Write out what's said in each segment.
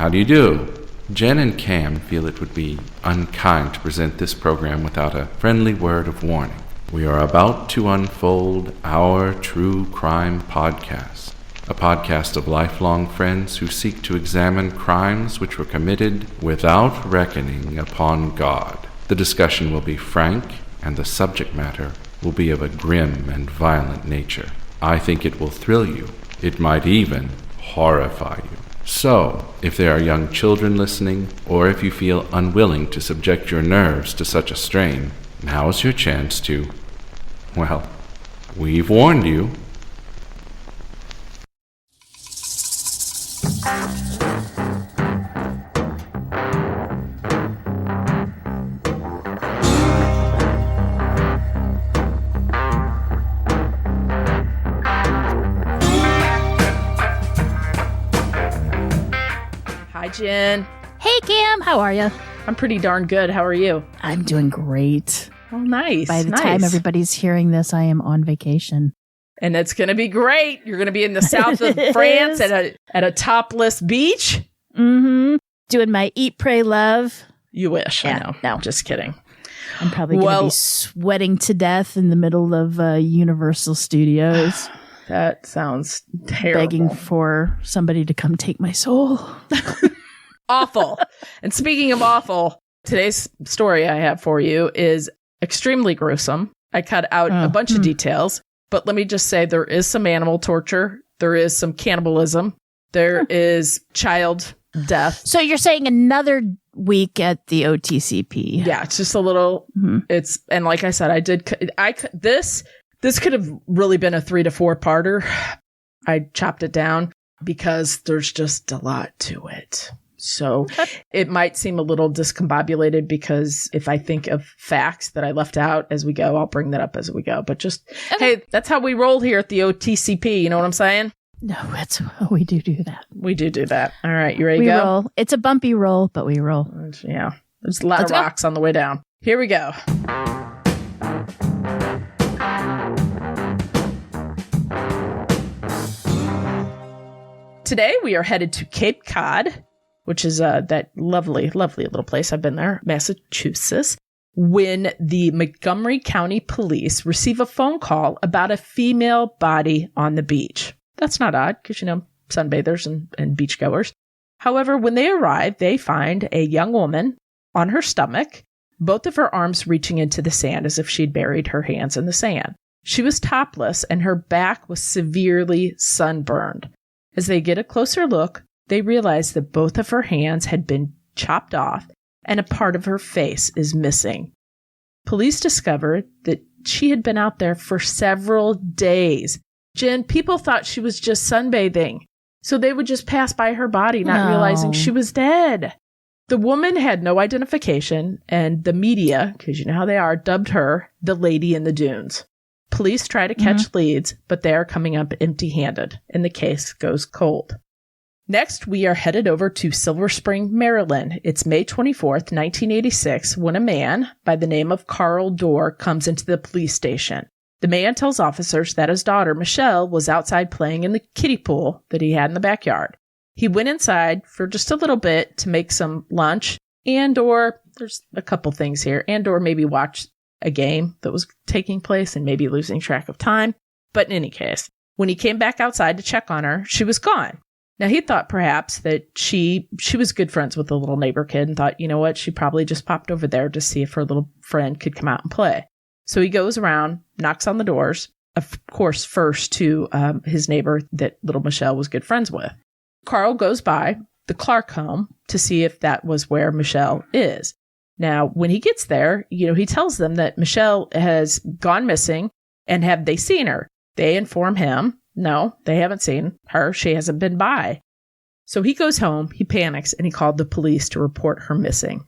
How do you do? Jen and Cam feel it would be unkind to present this program without a friendly word of warning. We are about to unfold our true crime podcast, a podcast of lifelong friends who seek to examine crimes which were committed without reckoning upon God. The discussion will be frank, and the subject matter will be of a grim and violent nature. I think it will thrill you. It might even horrify you. So, if there are young children listening, or if you feel unwilling to subject your nerves to such a strain, now's your chance to, well, we've warned you. Hi, Jen. Hey, Cam. How are you? I'm pretty darn good. How are you? I'm doing great. Oh, nice. By the time everybody's hearing this, I am on vacation. And it's going to be great. You're going to be in the south of France at a topless beach. Mm-hmm. Doing my Eat, Pray, Love. You wish. Yeah, I know. no. Just kidding. I'm probably going to be sweating to death in the middle of Universal Studios. That sounds terrible. Begging for somebody to come take my soul. Awful. And speaking of awful, today's story I have for you is extremely gruesome. I cut out a bunch of details, but let me just say there is some animal torture. There is some cannibalism. There is child death. So you're saying another week at the OTCP. Yeah, it's just a little, and like I said, this could have really been a 3 to 4 parter. I chopped it down because there's just a lot to it. So it might seem a little discombobulated because if I think of facts that I left out as we go, I'll bring that up as we go. But just, hey, that's how we roll here at the OTCP. You know what I'm saying? No, we do that. We do that. All right. You ready to go? Roll. It's a bumpy roll, but we roll. Yeah. There's a lot of rocks on the way down. Here we go. Today we are headed to Cape Cod, which is that lovely, lovely little place. I've been there, Massachusetts, when the Montgomery County police receive a phone call about a female body on the beach. That's not odd because, sunbathers and beachgoers. However, when they arrive, they find a young woman on her stomach, both of her arms reaching into the sand as if she'd buried her hands in the sand. She was topless and her back was severely sunburned. As they get a closer look, they realize that both of her hands had been chopped off and a part of her face is missing. Police discovered that she had been out there for several days. Jen, people thought she was just sunbathing, so they would just pass by her body, not realizing she was dead. The woman had no identification, and the media, because you know how they are, dubbed her the Lady in the Dunes. Police try to catch leads, but they are coming up empty-handed, and the case goes cold. Next, we are headed over to Silver Spring, Maryland. It's May 24th, 1986, when a man by the name of Carl Dorr comes into the police station. The man tells officers that his daughter, Michelle, was outside playing in the kiddie pool that he had in the backyard. He went inside for just a little bit to make some lunch, or there's a couple things here, or maybe watch a game that was taking place and maybe losing track of time. But in any case, when he came back outside to check on her, she was gone. Now, he thought perhaps that she was good friends with the little neighbor kid and thought, you know what, she probably just popped over there to see if her little friend could come out and play. So he goes around, knocks on the doors, of course, first to his neighbor that little Michelle was good friends with. Carl goes by the Clark home to see if that was where Michelle is. Now, when he gets there, he tells them that Michelle has gone missing and have they seen her? They inform him, no, they haven't seen her. She hasn't been by. So he goes home, he panics, and he called the police to report her missing.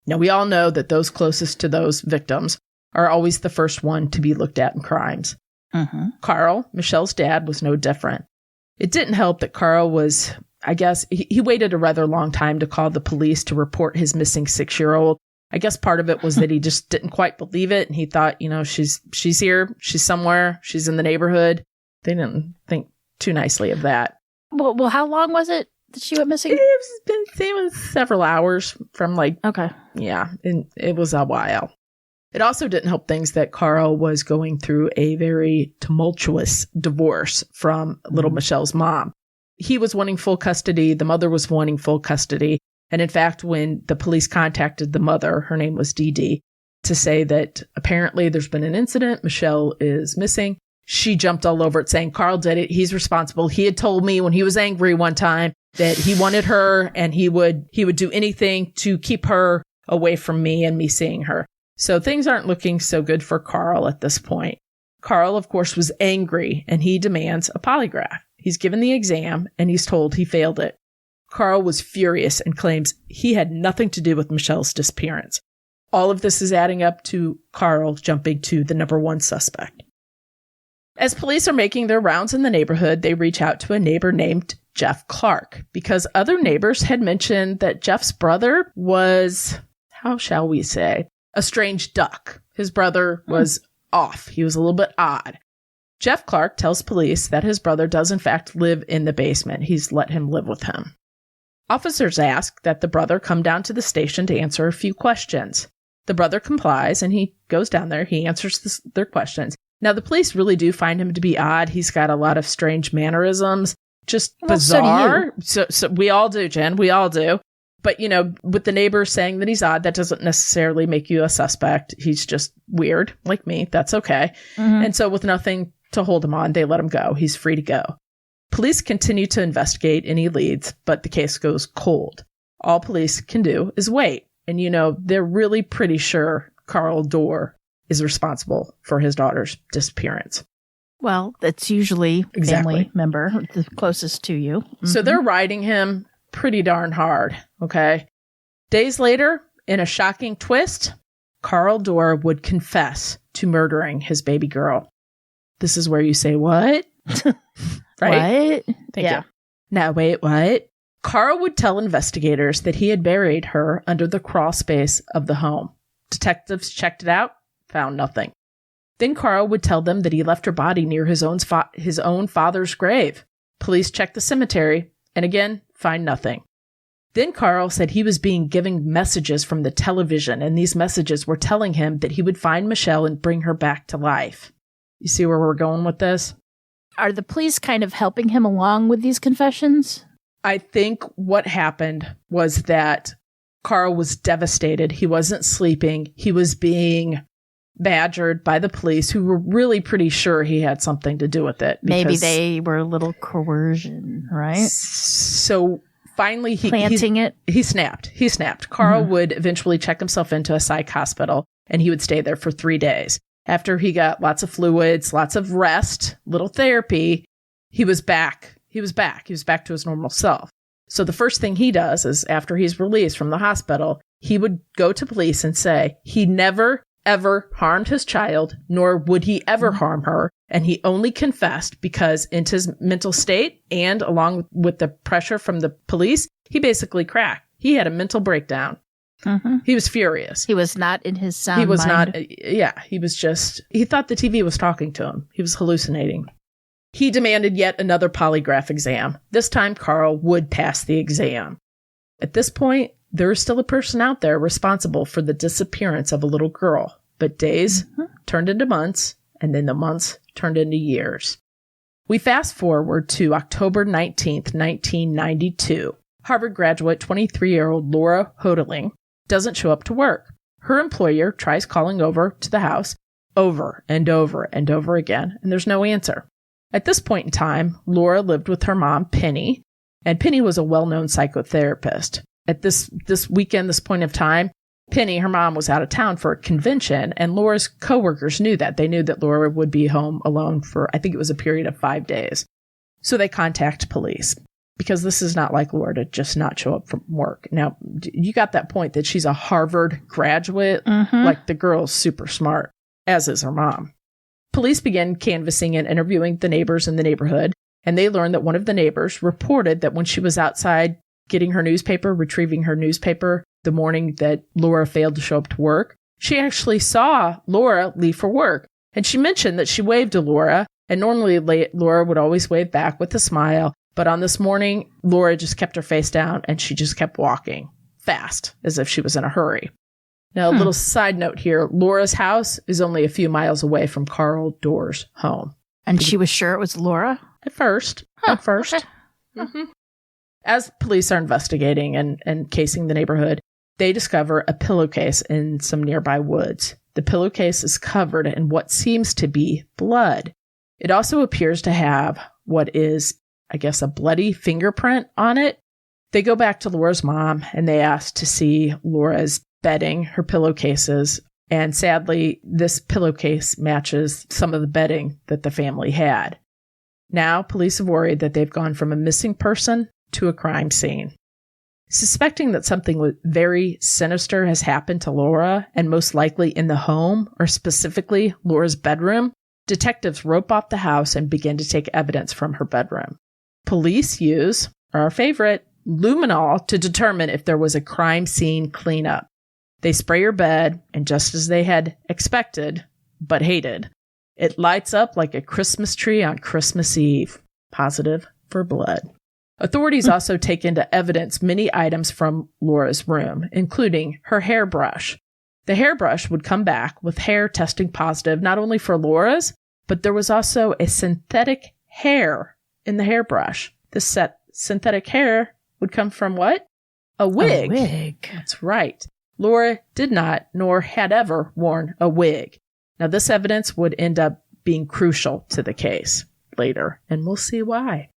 Now, we all know that those closest to those victims are always the first one to be looked at in crimes. Carl, Michelle's dad, was no different. It didn't help that Carl was, I guess, he waited a rather long time to call the police to report his missing 6-year-old. I guess part of it was that he just didn't quite believe it. And he thought, she's here, she's somewhere, she's in the neighborhood. They didn't think too nicely of that. Well, how long was it that she went missing? It was several hours from Okay. Yeah, and it was a while. It also didn't help things that Carl was going through a very tumultuous divorce from little Michelle's mom. He was wanting full custody. The mother was wanting full custody. And in fact, when the police contacted the mother, her name was Dee Dee, to say that apparently there's been an incident, Michelle is missing, she jumped all over it saying, Carl did it. He's responsible. He had told me when he was angry one time that he wanted her and he would do anything to keep her away from me and me seeing her. So things aren't looking so good for Carl at this point. Carl, of course, was angry and he demands a polygraph. He's given the exam and he's told he failed it. Carl was furious and claims he had nothing to do with Michelle's disappearance. All of this is adding up to Carl jumping to the number one suspect. As police are making their rounds in the neighborhood, they reach out to a neighbor named Jeff Clark because other neighbors had mentioned that Jeff's brother was, how shall we say, a strange duck. His brother was off. He was a little bit odd. Jeff Clark tells police that his brother does in fact live in the basement. He's let him live with him. Officers ask that the brother come down to the station to answer a few questions. The brother complies and he goes down there. He answers their questions. Now, the police really do find him to be odd. He's got a lot of strange mannerisms, just bizarre. So we all do, Jen. We all do. But, with the neighbors saying that he's odd, that doesn't necessarily make you a suspect. He's just weird, like me. That's okay. Mm-hmm. And so with nothing to hold him on, they let him go. He's free to go. Police continue to investigate any leads, but the case goes cold. All police can do is wait. And, they're really pretty sure Carl Dorr is responsible for his daughter's disappearance. Well, that's usually family member, the closest to you. Mm-hmm. So they're riding him pretty darn hard, okay? Days later, in a shocking twist, Carl Dorr would confess to murdering his baby girl. This is where you say, what? Right? What? Thank you. Now, wait, what? Carl would tell investigators that he had buried her under the crawl space of the home. Detectives checked it out, found nothing. Then Carl would tell them that he left her body near his own father's grave. Police checked the cemetery, and again, find nothing. Then Carl said he was being given messages from the television, and these messages were telling him that he would find Michelle and bring her back to life. You see where we're going with this? Are the police kind of helping him along with these confessions? I think what happened was that Carl was devastated. He wasn't sleeping. He was being badgered by the police, who were really pretty sure he had something to do with it. Maybe they were a little coercion, right? So finally, he snapped. Carl would eventually check himself into a psych hospital, and he would stay there for 3 days. After he got lots of fluids, lots of rest, little therapy, he was back. He was back to his normal self. So the first thing he does is, after he's released from the hospital, he would go to police and say he never, ever harmed his child, nor would he ever harm her. And he only confessed because in his mental state and along with the pressure from the police, he basically cracked. He had a mental breakdown. Mm-hmm. He was furious. He was not in his sound mind. He was not. Yeah, he was just, he thought the TV was talking to him. He was hallucinating. He demanded yet another polygraph exam. This time, Carl would pass the exam. At this point, there is still a person out there responsible for the disappearance of a little girl. But days turned into months, and then the months turned into years. We fast forward to October 19th, 1992. Harvard graduate 23-year-old Laura Hodelings doesn't show up to work. Her employer tries calling over to the house over and over and over again, and there's no answer. At this point in time, Laura lived with her mom, Penny, and Penny was a well-known psychotherapist. At this weekend, this point of time, Penny, her mom, was out of town for a convention, and Laura's coworkers knew that. They knew that Laura would be home alone for, I think it was a period of 5 days. So they contact police, because this is not like Laura to just not show up from work. Now, you got that point that she's a Harvard graduate. Like, the girl's super smart, as is her mom. Police began canvassing and interviewing the neighbors in the neighborhood, and they learned that one of the neighbors reported that when she was outside getting her newspaper, retrieving her newspaper, the morning that Laura failed to show up to work, she actually saw Laura leave for work. And she mentioned that she waved to Laura, and normally Laura would always wave back with a smile, But on this morning, Laura just kept her face down and she just kept walking fast, as if she was in a hurry. Now, a little side note here. Laura's house is only a few miles away from Carl Dorr's home. And she was sure it was Laura? At first. Okay. Mm-hmm. As police are investigating and casing the neighborhood, they discover a pillowcase in some nearby woods. The pillowcase is covered in what seems to be blood. It also appears to have what is, I guess, a bloody fingerprint on it. They go back to Laura's mom and they ask to see Laura's bedding, her pillowcases, and sadly, this pillowcase matches some of the bedding that the family had. Now, police have worried that they've gone from a missing person to a crime scene. Suspecting that something very sinister has happened to Laura, and most likely in the home, or specifically Laura's bedroom, detectives rope off the house and begin to take evidence from her bedroom. Police use, our favorite, luminol to determine if there was a crime scene cleanup. They spray her bed, and just as they had expected, but hated, it lights up like a Christmas tree on Christmas Eve. Positive for blood. Authorities also take into evidence many items from Laura's room, including her hairbrush. The hairbrush would come back with hair testing positive not only for Laura's, but there was also a synthetic hair in the hairbrush. This synthetic hair would come from what? A wig. A wig. That's right. Laura did not, nor had ever worn a wig. Now, this evidence would end up being crucial to the case later, and we'll see why.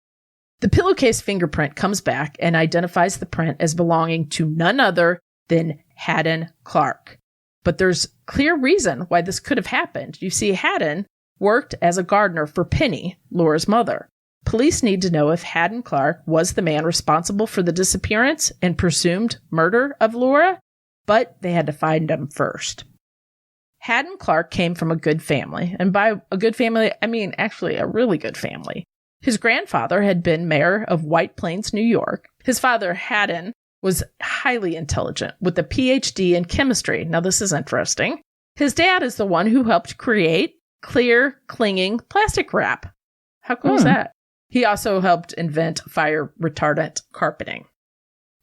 The pillowcase fingerprint comes back and identifies the print as belonging to none other than Hadden Clark. But there's clear reason why this could have happened. You see, Haddon worked as a gardener for Penny, Laura's mother. Police need to know if Hadden Clark was the man responsible for the disappearance and presumed murder of Laura, but they had to find him first. Hadden Clark came from a good family, and by a good family, I mean actually a really good family. His grandfather had been mayor of White Plains, New York. His father, Haddon, was highly intelligent with a PhD in chemistry. Now, this is interesting. His dad is the one who helped create clear, clinging plastic wrap. How cool is that? He also helped invent fire-retardant carpeting.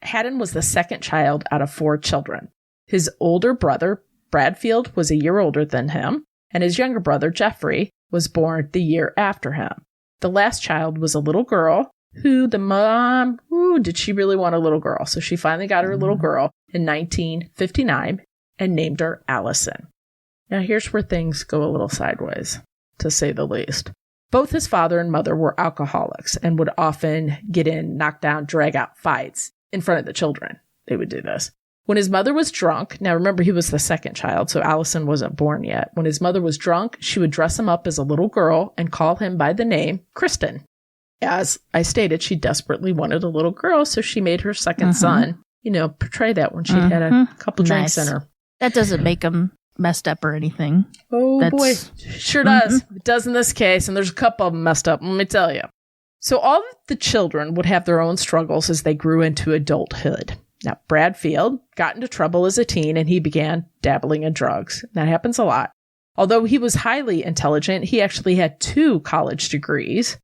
Haddon was the second child out of 4 children. His older brother, Bradfield, was a year older than him, and his younger brother, Jeffrey, was born the year after him. The last child was a little girl who the mom, did she really want a little girl? So she finally got her little girl in 1959 and named her Allison. Now here's where things go a little sideways, to say the least. Both his father and mother were alcoholics and would often get in knockdown, drag-out fights in front of the children. They would do this. When his mother was drunk, now remember he was the second child, so Allison wasn't born yet. When his mother was drunk, she would dress him up as a little girl and call him by the name Kristen. As I stated, she desperately wanted a little girl, so she made her second son, portray that when she'd had a couple drinks in her. That doesn't make him messed up or anything. Oh, boy. Sure does. It does in this case, and there's a couple of them messed up, let me tell you. So all of the children would have their own struggles as they grew into adulthood. Now, Bradfield got into trouble as a teen, and he began dabbling in drugs. That happens a lot. Although he was highly intelligent, he actually had 2 college degrees.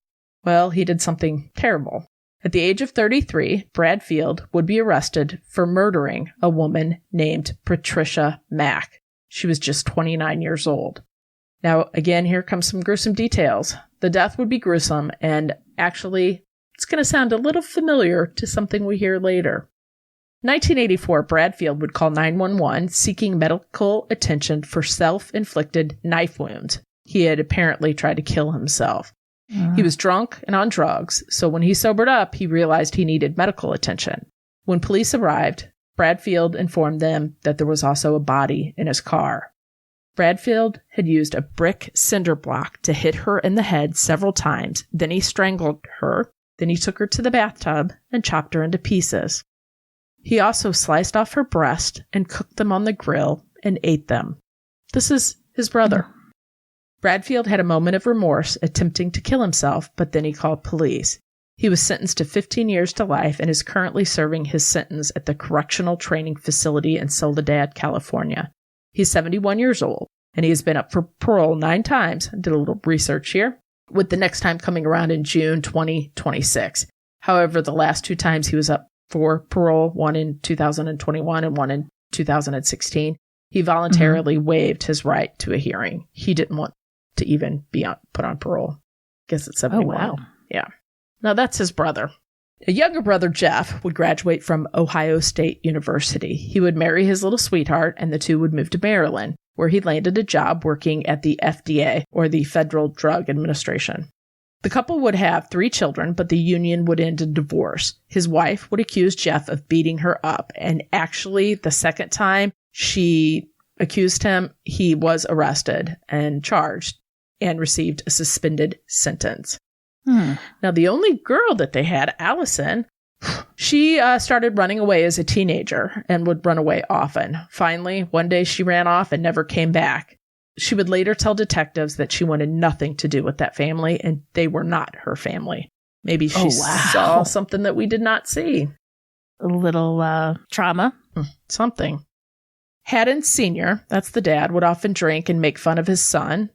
Well, he did something terrible. At the age of 33, Bradfield would be arrested for murdering a woman named Patricia Mack. She was just 29 years old. Now, again, here comes some gruesome details. The death would be gruesome, and actually, it's going to sound a little familiar to something we hear later. 1984, Bradfield would call 911 seeking medical attention for self-inflicted knife wounds. He had apparently tried to kill himself. He was drunk and on drugs, so when he sobered up, he realized he needed medical attention. When police arrived, Bradfield informed them that there was also a body in his car. Bradfield had used a brick cinder block to hit her in the head several times, then he strangled her, then he took her to the bathtub and chopped her into pieces. He also sliced off her breast and cooked them on the grill and ate them. This is his brother. Bradfield had a moment of remorse attempting to kill himself, but then he called police. He was sentenced to 15 years to life and is currently serving his sentence at the Correctional Training Facility in Soledad, California. He's 71 years old, and he has been up for parole 9 times. I did a little research here, with the next time coming around in June 2026. However, the last 2 times he was up for parole, one in 2021 and one in 2016, he voluntarily waived his right to a hearing. He didn't want to even be put on parole. Guess it's 71. Oh, wow. Yeah. Now, that's his brother. A younger brother, Jeff, would graduate from Ohio State University. He would marry his little sweetheart, and the two would move to Maryland, where he landed a job working at the FDA, or the Federal Drug Administration. The couple would have 3 children, but the union would end in divorce. His wife would accuse Jeff of beating her up, and actually, the second time she accused him, he was arrested and charged and received a suspended sentence. Now, the only girl that they had, Allison, she started running away as a teenager and would run away often. Finally, one day she ran off and never came back. She would later tell detectives that she wanted nothing to do with that family, and they were not her family. Maybe she saw something that we did not see. A little trauma. Something. Haddon Sr., that's the dad, would often drink and make fun of his son,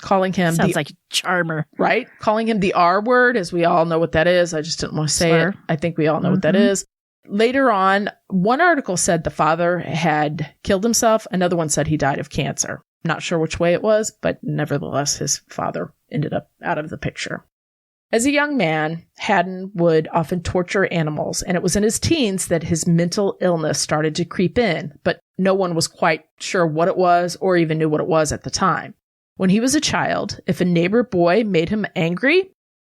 calling him Sounds like a charmer. Right? Calling him the R word, as we all know what that is. I just didn't want to say it. I think we all know what that is. Later on, one article said the father had killed himself. Another one said he died of cancer. Not sure which way it was, but nevertheless, his father ended up out of the picture. As a young man, Haddon would often torture animals, and it was in his teens that his mental illness started to creep in, but no one was quite sure what it was or even knew what it was at the time. When he was a child, if a neighbor boy made him angry,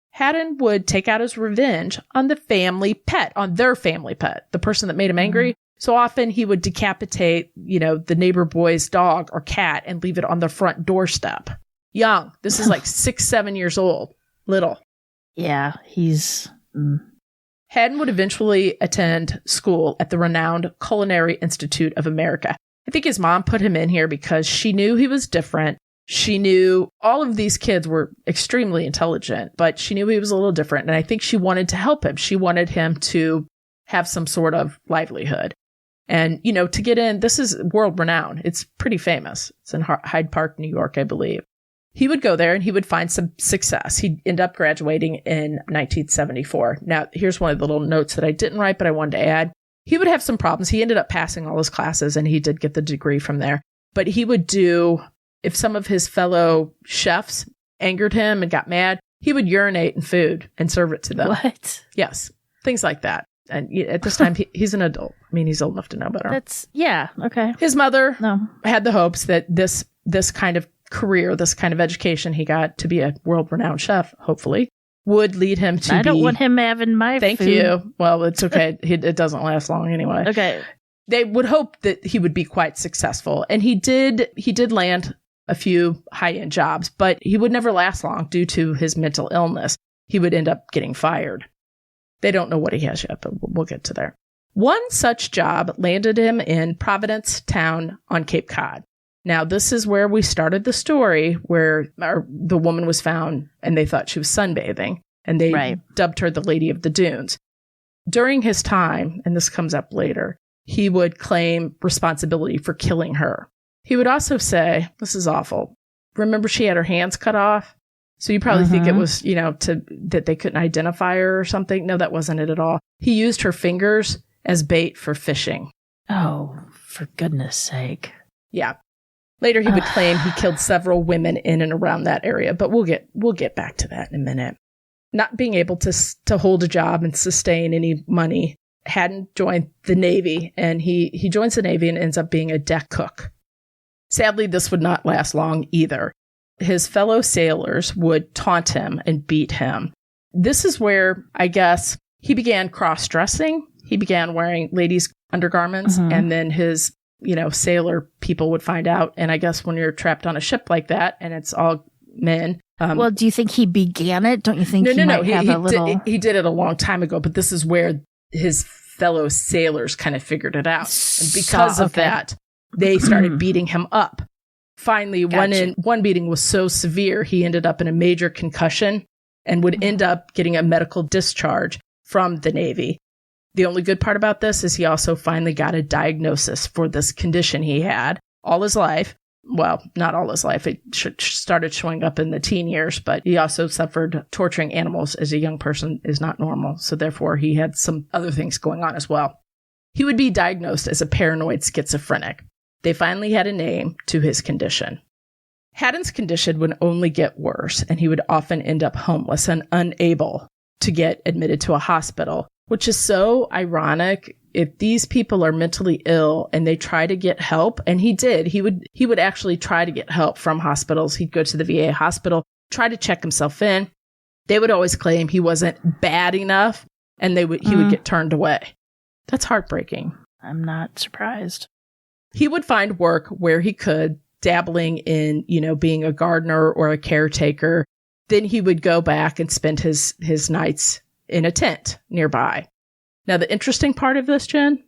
Haddon would take out his revenge on the family pet, on their family pet, the person that made him angry. So often he would decapitate, the neighbor boy's dog or cat and leave it on the front doorstep. Young. This is like 6, 7 years old. Little. Yeah, he's... Haddon would eventually attend school at the renowned Culinary Institute of America. I think his mom put him in here because she knew he was different. She knew all of these kids were extremely intelligent, but she knew he was a little different. And I think she wanted to help him. She wanted him to have some sort of livelihood. And, to get in, this is world renowned. It's pretty famous. It's in Hyde Park, New York, I believe. He would go there and he would find some success. He'd end up graduating in 1974. Now, here's one of the little notes that I didn't write, but I wanted to add. He would have some problems. He ended up passing all his classes and he did get the degree from there. But he would do, if some of his fellow chefs angered him and got mad, he would urinate in food and serve it to them. What? Yes. Things like that. And at this time, he's an adult. I mean, he's old enough to know better. Okay. His mother had the hopes that this kind of career, this kind of education he got to be a world-renowned chef, hopefully, would lead him to I don't want him having my Thank food. you. Well, it's okay. It doesn't last long anyway. Okay. They would hope that he would be quite successful. And he did land a few high-end jobs, but he would never last long due to his mental illness. He would end up getting fired. They don't know what he has yet, but we'll get to there. One such job landed him in Providence Town on Cape Cod. Now, this is where we started the story where the woman was found and they thought she was sunbathing, and they dubbed her the Lady of the Dunes. During his time, and this comes up later, he would claim responsibility for killing her. He would also say, this is awful, remember she had her hands cut off? So you probably think it was, that they couldn't identify her or something. No, that wasn't it at all. He used her fingers as bait for fishing. Oh, for goodness sake. Yeah. Later, he would claim he killed several women in and around that area, but we'll get back to that in a minute. Not being able to hold a job and sustain any money, Haddon joined the Navy, and he joins the Navy and ends up being a deck cook. Sadly, this would not last long either. His fellow sailors would taunt him and beat him. This is where, I guess, he began cross-dressing. He began wearing ladies' undergarments, and then his sailor people would find out. And I guess when you're trapped on a ship like that and it's all men. Well, do you think he began it? Don't you think he might have a little... He did it a long time ago, but this is where his fellow sailors kind of figured it out. And because of that, they started beating him up. Finally, one beating was so severe, he ended up in a major concussion and would end up getting a medical discharge from the Navy. The only good part about this is he also finally got a diagnosis for this condition he had all his life. Well, not all his life. It started showing up in the teen years, but he also suffered torturing animals as a young person is not normal. So therefore, he had some other things going on as well. He would be diagnosed as a paranoid schizophrenic. They finally had a name to his condition. Haddon's condition would only get worse, and he would often end up homeless and unable to get admitted to a hospital, which is so ironic. If these people are mentally ill and they try to get help, and he did, he would actually try to get help from hospitals. He'd go to the VA hospital, try to check himself in. They would always claim he wasn't bad enough, and he would get turned away. That's heartbreaking. I'm not surprised. He would find work where he could, dabbling in, being a gardener or a caretaker. Then he would go back and spend his nights in a tent nearby. Now, the interesting part of this, Jen,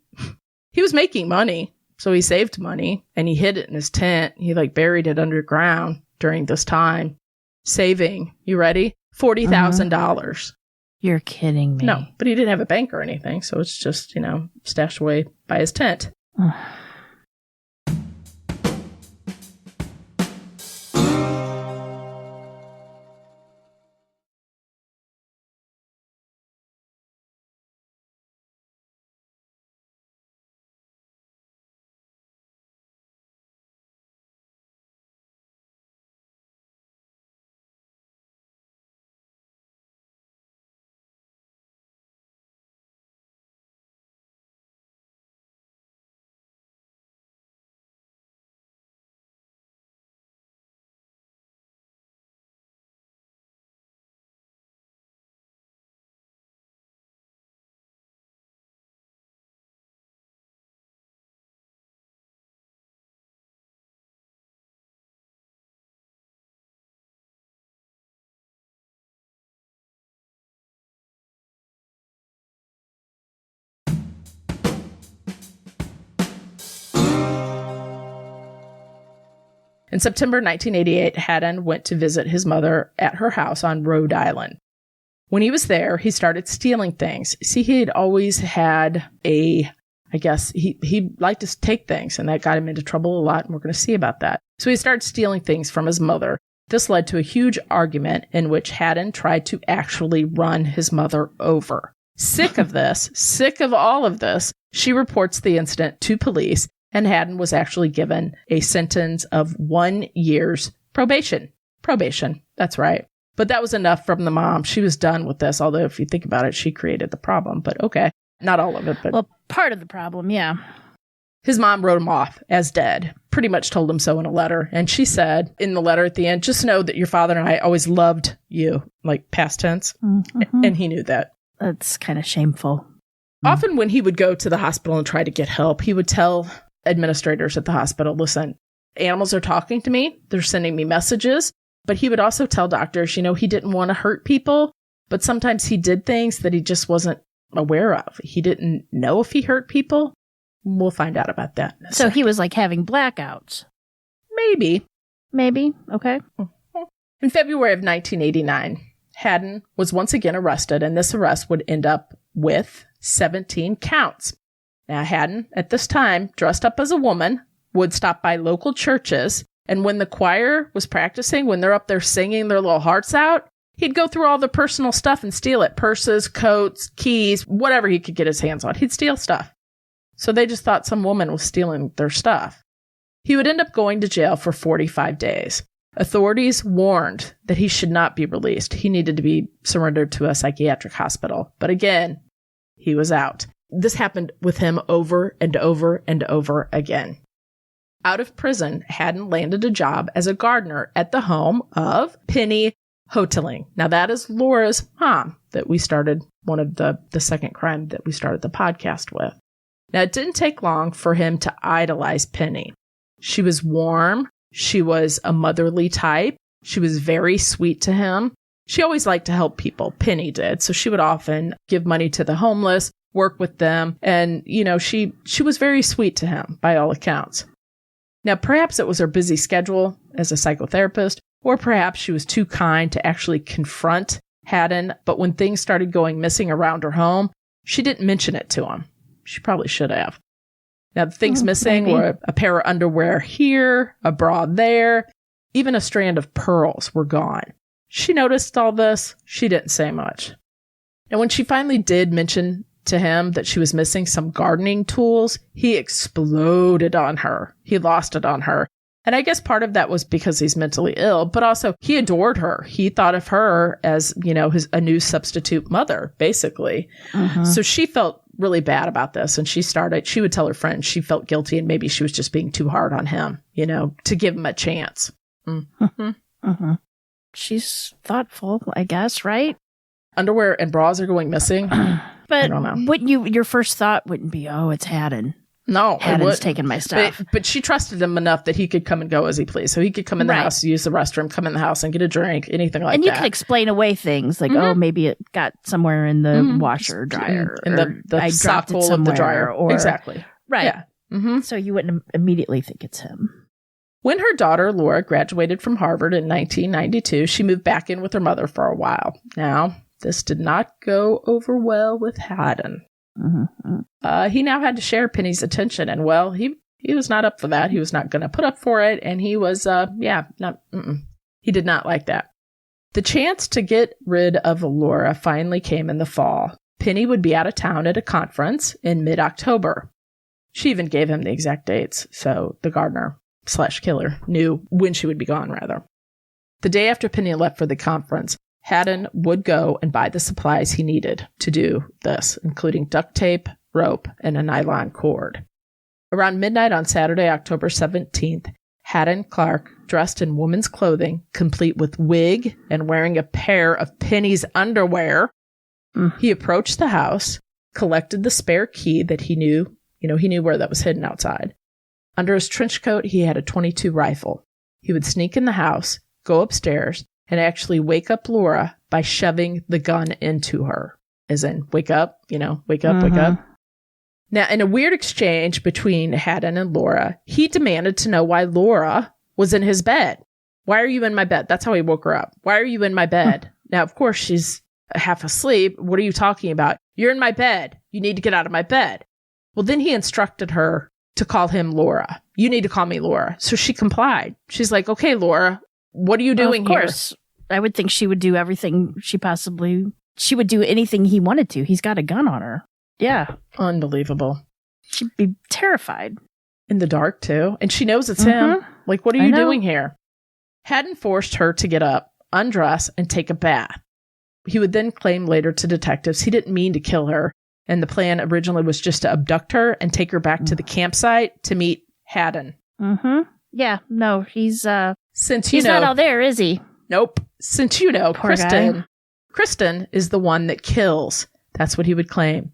he was making money. So he saved money and he hid it in his tent. He buried it underground during this time, saving, you ready? $40,000. You're kidding me. No, but he didn't have a bank or anything. So it's just, stashed away by his tent. In September 1988, Haddon went to visit his mother at her house on Rhode Island. When he was there, he started stealing things. See, he had always had he liked to take things, and that got him into trouble a lot, and we're going to see about that. So he started stealing things from his mother. This led to a huge argument in which Haddon tried to actually run his mother over. Sick of all of this, she reports the incident to police, and Haddon was actually given a sentence of 1 year's probation. Probation, that's right. But that was enough from the mom. She was done with this, although if you think about it, she created the problem. But okay, not all of it. But well, part of the problem, yeah. His mom wrote him off as dead, pretty much told him so in a letter. And she said in the letter at the end, just know that your father and I always loved you, like past tense. Mm-hmm. And he knew that. That's kind of shameful. Often when he would go to the hospital and try to get help, he would tell administrators at the hospital, listen, animals are talking to me. They're sending me messages. But he would also tell doctors, he didn't want to hurt people. But sometimes he did things that he just wasn't aware of. He didn't know if he hurt people. We'll find out about that. So he was having blackouts. Maybe. Okay. In February of 1989, Haddon was once again arrested, and this arrest would end up with 17 counts. Now, Haddon, at this time, dressed up as a woman, would stop by local churches, and when the choir was practicing, when they're up there singing their little hearts out, he'd go through all the personal stuff and steal it. Purses, coats, keys, whatever he could get his hands on. He'd steal stuff. So they just thought some woman was stealing their stuff. He would end up going to jail for 45 days. Authorities warned that he should not be released. He needed to be surrendered to a psychiatric hospital. But again, he was out. This happened with him over and over and over again. Out of prison, Haddon landed a job as a gardener at the home of Penny Hoteling. Now, that is Laura's mom that we started, one of the second crime that we started the podcast with. Now, it didn't take long for him to idolize Penny. She was warm. She was a motherly type. She was very sweet to him. She always liked to help people. Penny did. So she would often give money to the homeless, work with them. And, she was very sweet to him by all accounts. Now, perhaps it was her busy schedule as a psychotherapist, or perhaps she was too kind to actually confront Haddon. But when things started going missing around her home, she didn't mention it to him. She probably should have. Now, the things missing were a pair of underwear here, a bra there, even a strand of pearls were gone. She noticed all this. She didn't say much. And when she finally did mention to him that she was missing some gardening tools, he exploded on her. He lost it on her. And I guess part of that was because he's mentally ill, but also he adored her. He thought of her as, a new substitute mother, basically. So she felt really bad about this. And she would tell her friends she felt guilty and maybe she was just being too hard on him, to give him a chance. She's thoughtful, I guess, right? Underwear and bras are going missing. But wouldn't your first thought wouldn't be, oh, it's Haddon. No, Haddon's taking my stuff. But she trusted him enough that he could come and go as he pleased. So he could come in the house, use the restroom, come in the house and get a drink, anything like that. And you could explain away things like, oh, maybe it got somewhere in the washer or dryer. In the sock hole of the dryer. Exactly. Right. Yeah. So you wouldn't immediately think it's him. When her daughter, Laura, graduated from Harvard in 1992, she moved back in with her mother for a while. Now, this did not go over well with Haddon. He now had to share Penny's attention, and he was not up for that. He was not going to put up for it, and he was, he did not like that. The chance to get rid of Laura finally came in the fall. Penny would be out of town at a conference in mid-October. She even gave him the exact dates, so the gardener/killer knew when she would be gone, rather. The day after Penny left for the conference, Haddon would go and buy the supplies he needed to do this, including duct tape, rope, and a nylon cord. Around midnight on Saturday, October 17th, Hadden Clark, dressed in woman's clothing, complete with wig and wearing a pair of Penny's underwear, he approached the house, collected the spare key that he knew, he knew where that was hidden outside. Under his trench coat, he had a .22 rifle. He would sneak in the house, go upstairs, and actually wake up Laura by shoving the gun into her. As in, wake up, wake up. Now, in a weird exchange between Haddon and Laura, he demanded to know why Laura was in his bed. Why are you in my bed? That's how he woke her up. Why are you in my bed? Now, of course, she's half asleep. What are you talking about? You're in my bed. You need to get out of my bed. Well, then he instructed her to call him Laura. You need to call me Laura. So she complied. She's like, okay, Laura, what are you doing here? Of course. I would think she would do everything she would do anything he wanted to. He's got a gun on her. Yeah. Unbelievable. She'd be terrified. In the dark, too. And she knows it's him. Like, what are you doing here? Haddon forced her to get up, undress, and take a bath. He would then claim later to detectives he didn't mean to kill her, and the plan originally was just to abduct her and take her back to the campsite to meet Haddon. Yeah, no, he's not all there, is he? Nope. Since Kristen is the one that kills. That's what he would claim.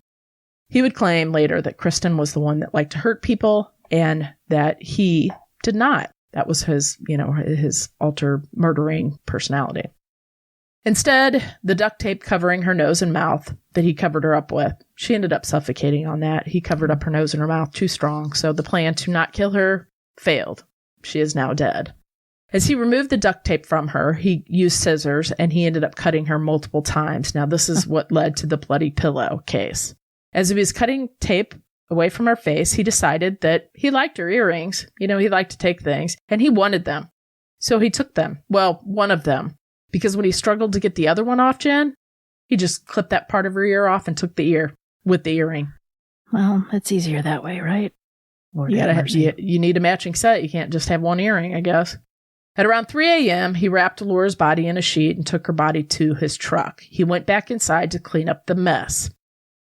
He would claim later that Kristen was the one that liked to hurt people and that he did not. That was his alter murdering personality. Instead, the duct tape covering her nose and mouth that he covered her up with, she ended up suffocating on that. He covered up her nose and her mouth too strong, so the plan to not kill her failed. She is now dead. As he removed the duct tape from her, he used scissors, and he ended up cutting her multiple times. Now, this is what led to the bloody pillow case. As he was cutting tape away from her face, he decided that he liked her earrings. He liked to take things, and he wanted them. So he took them. Well, one of them. Because when he struggled to get the other one off, Jen, he just clipped that part of her ear off and took the ear with the earring. Well, it's easier that way, right? You need a matching set. You can't just have one earring, I guess. At around 3 a.m., he wrapped Laura's body in a sheet and took her body to his truck. He went back inside to clean up the mess.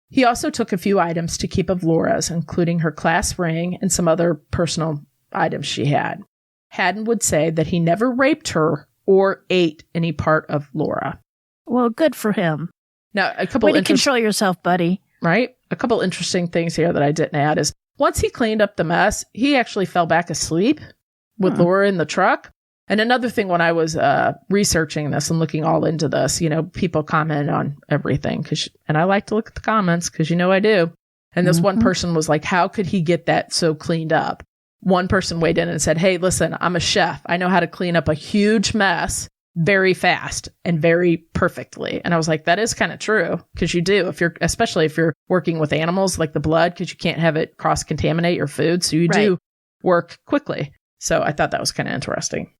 He also took a few items to keep of Laura's, including her class ring and some other personal items she had. Haddon would say that he never raped her or ate any part of Laura. Well, good for him. Now, way to control yourself, buddy. Right? A couple interesting things here that I didn't add is once he cleaned up the mess, he actually fell back asleep with Laura in the truck. And another thing, when I was researching this and looking all into this, people comment on everything. And I like to look at the comments because I do. And this one person was like, how could he get that so cleaned up? One person weighed in and said, hey, listen, I'm a chef. I know how to clean up a huge mess very fast and very perfectly. And I was like, that is kind of true, because you do, especially if you're working with animals like the blood, because you can't have it cross-contaminate your food. So you do work quickly. So I thought that was kind of interesting.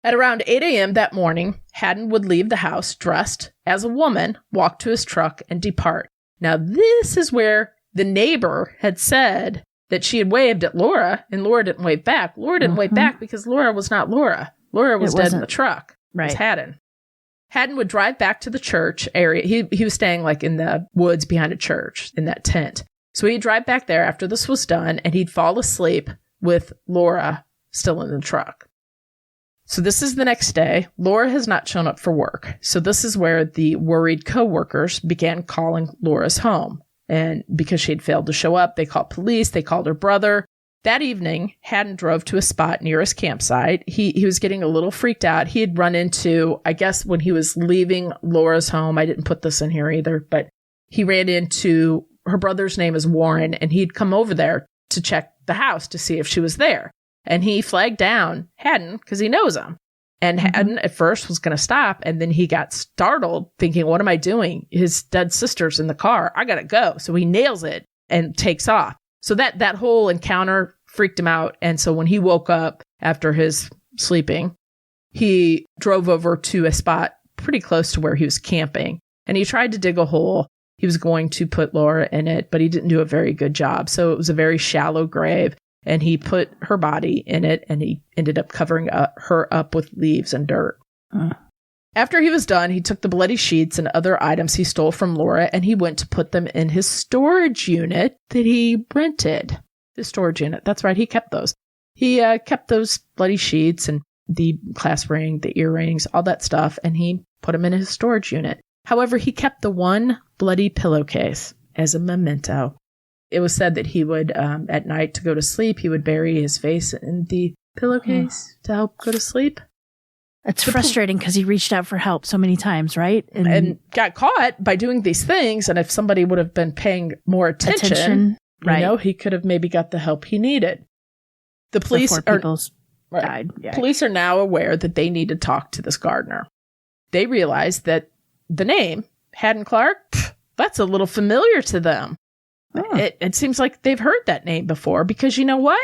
At around 8 a.m. that morning, Haddon would leave the house dressed as a woman, walk to his truck, and depart. Now, this is where the neighbor had said that she had waved at Laura, and Laura didn't wave back. Laura didn't wave back because Laura was not Laura. Laura was dead in the truck. Right. It was Haddon. Haddon would drive back to the church area. He was staying like in the woods behind a church in that tent. So he'd drive back there after this was done, and he'd fall asleep with Laura still in the truck. So this is the next day. Laura has not shown up for work. So this is where the worried coworkers began calling Laura's home. And because she had failed to show up, they called police. They called her brother. That evening, Haddon drove to a spot near his campsite. He was getting a little freaked out. He had run into, I guess when he was leaving Laura's home, I didn't put this in here either, but he ran into, her brother's name is Warren, and he'd come over there to check the house to see if she was there. And he flagged down Haddon because he knows him. And Haddon at first was going to stop. And then he got startled thinking, what am I doing? His dead sister's in the car. I got to go. So he nails it and takes off. So that whole encounter freaked him out. And so when he woke up after his sleeping, he drove over to a spot pretty close to where he was camping. And he tried to dig a hole. He was going to put Laura in it, but he didn't do a very good job. So it was a very shallow grave. And he put her body in it, and he ended up covering her up with leaves and dirt. After he was done, he took the bloody sheets and other items he stole from Laura, and he went to put them in his storage unit that he rented. His storage unit. That's right. He kept those. He kept those bloody sheets and the clasp ring, the earrings, all that stuff, and he put them in his storage unit. However, he kept the one bloody pillowcase as a memento. It was said that he would, at night to go to sleep, he would bury his face in the pillowcase to help go to sleep. It's frustrating because he reached out for help so many times, right? And got caught by doing these things. And if somebody would have been paying more attention, he could have maybe got the help he needed. The police died. Yeah. Police are now aware that they need to talk to this gardener. They realize that the name, Hadden Clark, that's a little familiar to them. It seems like they've heard that name before, because you know what?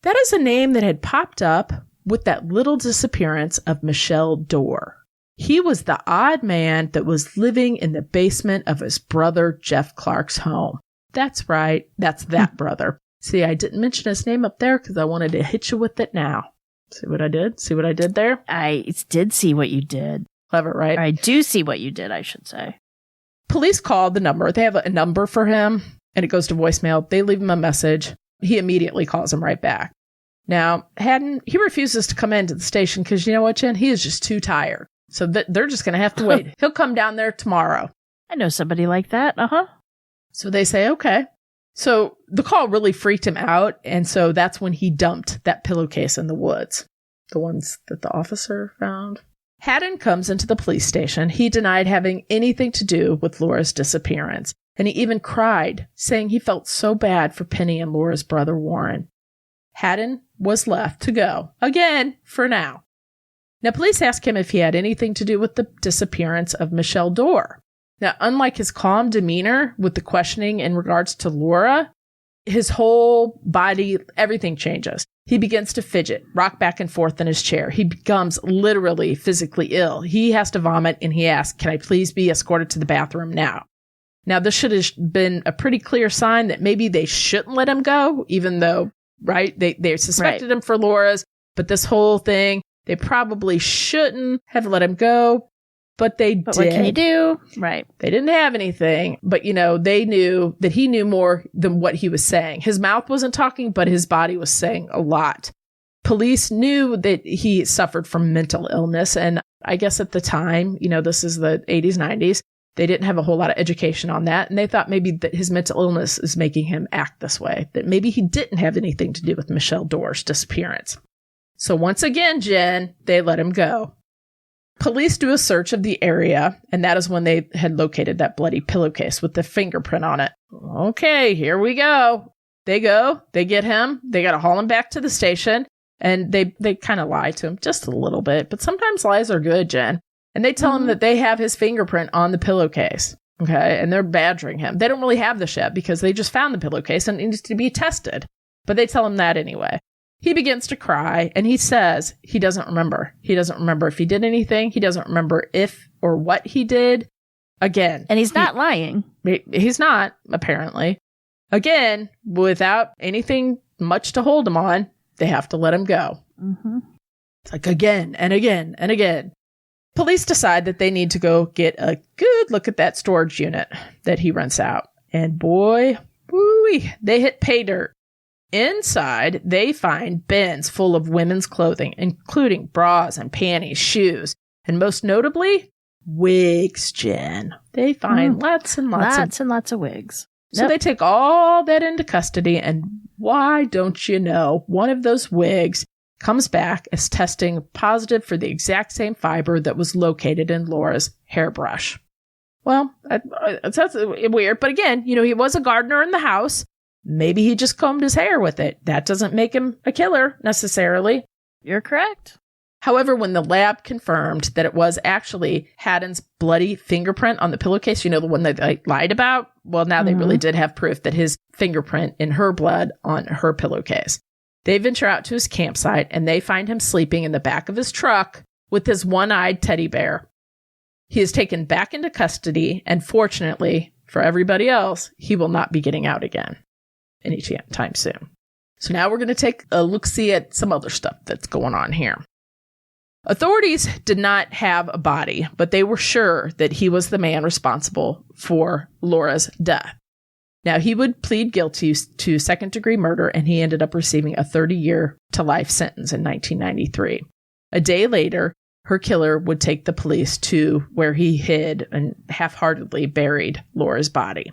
That is a name that had popped up with that little disappearance of Michelle Dorr. He was the odd man that was living in the basement of his brother Jeff Clark's home. That's right. That's that brother. See, I didn't mention his name up there because I wanted to hit you with it now. See what I did? See what I did there? I did see what you did. Clever, right? I do see what you did, I should say. Police called the number. They have a number for him. And it goes to voicemail. They leave him a message. He immediately calls him right back. Now, Haddon, he refuses to come into the station because, you know what, Jen? He is just too tired. So they're just going to have to wait. He'll come down there tomorrow. I know somebody like that. So they say, okay. So the call really freaked him out. And so that's when he dumped that pillowcase in the woods. The ones that the officer found. Haddon comes into the police station. He denied having anything to do with Laura's disappearance. And he even cried, saying he felt so bad for Penny and Laura's brother, Warren. Haddon was left to go, again, for now. Now, police asked him if he had anything to do with the disappearance of Michelle Dorr. Now, unlike his calm demeanor with the questioning in regards to Laura, his whole body, everything changes. He begins to fidget, rock back and forth in his chair. He becomes literally physically ill. He has to vomit, and he asks, can I please be escorted to the bathroom now? Now, this should have been a pretty clear sign that maybe they shouldn't let him go, even though, right, they suspected him for Laura's, but this whole thing, they probably shouldn't have let him go, but they did. What can you do? Right. They didn't have anything, but, they knew that he knew more than what he was saying. His mouth wasn't talking, but his body was saying a lot. Police knew that he suffered from mental illness, and I guess at the time, this is the 80s, 90s, they didn't have a whole lot of education on that, and they thought maybe that his mental illness is making him act this way, that maybe he didn't have anything to do with Michelle Dorr's disappearance. So once again, Jen, they let him go. Police do a search of the area, and that is when they had located that bloody pillowcase with the fingerprint on it. Okay, here we go. They get him. They got to haul him back to the station. And they kind of lie to him just a little bit, but sometimes lies are good, Jen. And they tell him that they have his fingerprint on the pillowcase. Okay. And they're badgering him. They don't really have this yet because they just found the pillowcase and it needs to be tested. But they tell him that anyway. He begins to cry and he says he doesn't remember. He doesn't remember if he did anything. He doesn't remember if or what he did. Again. And he's not lying. He's not, apparently. Again, without anything much to hold him on, they have to let him go. Mm-hmm. It's like again and again and again. Police decide that they need to go get a good look at that storage unit that he rents out. And boy, woo-wee, they hit pay dirt. Inside, they find bins full of women's clothing, including bras and panties, shoes, and most notably, wigs, Jen. They find lots and lots of wigs. So they take all that into custody, and why don't you know, one of those wigs comes back as testing positive for the exact same fiber that was located in Laura's hairbrush. Well, that's weird, but again, he was a gardener in the house. Maybe he just combed his hair with it. That doesn't make him a killer, necessarily. You're correct. However, when the lab confirmed that it was actually Haddon's bloody fingerprint on the pillowcase, the one that they lied about, well, now they really did have proof that his fingerprint in her blood on her pillowcase. They venture out to his campsite, and they find him sleeping in the back of his truck with his one-eyed teddy bear. He is taken back into custody, and fortunately for everybody else, he will not be getting out again anytime soon. So now we're going to take a look-see at some other stuff that's going on here. Authorities did not have a body, but they were sure that he was the man responsible for Laura's death. Now, he would plead guilty to second-degree murder, and he ended up receiving a 30-year to life sentence in 1993. A day later, her killer would take the police to where he hid and half-heartedly buried Laura's body.